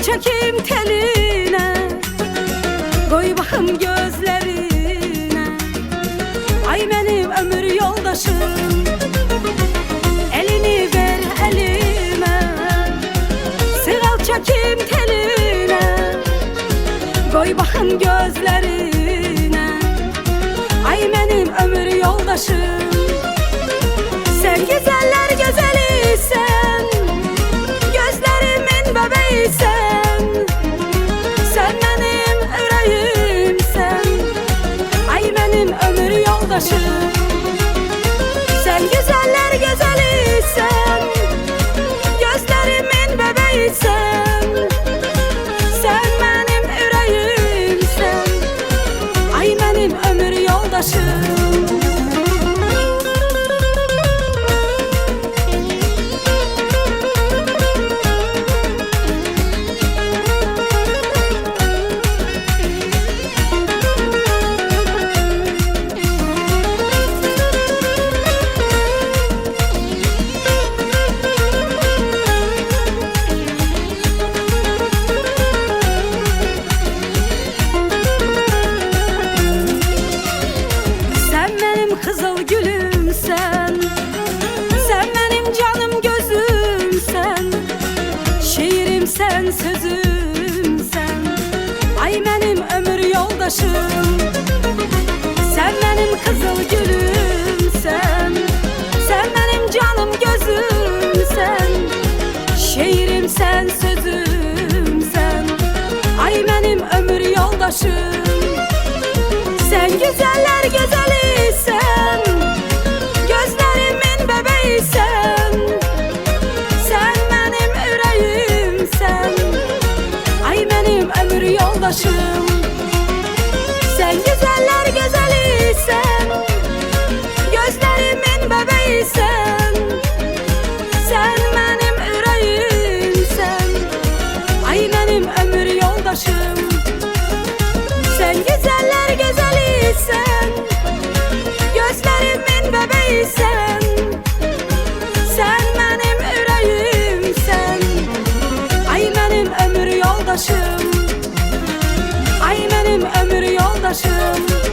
çekim teline, koy bakım gözlerine. Ay benim ömür yoldaşım, elini ver elime. Sığal çekim teline, koy bakım gözlerine. Ay benim ömür yoldaşım, sen güzeller güzelisin, gözlerimin bebeğisin. Sen benim yüreğimsin, ay benim ömür yoldaşım. Sen güzeller güzelisin, gözlerimin bebeğisin. Sen benim yüreğimsin, ay benim ömür yoldaşım. Kızıl gülüm sen, sen benim canım gözüm sen. Şiirim sen, sözüm sen, ay benim ömür yoldaşım. Sen benim kızıl gülüm sen, sen benim canım gözüm sen. Şiirim sen, sözüm sen, ay benim ömür yoldaşım. Sen güzeller güzelisin, gözlerimin bebeğisin. Sen benim yüreğimsin, ay benim ömür yoldaşım. Sen güzeller güzelisin, gözlerimin bebeğisin. Sen benim yüreğimsin, ay benim ömür yoldaşım. Sen güzeller güzelisin, gözlerimin bebeğisin. Sen benim yüreğimsin, ay benim ömür yoldaşım. Ay benim ömür yoldaşım.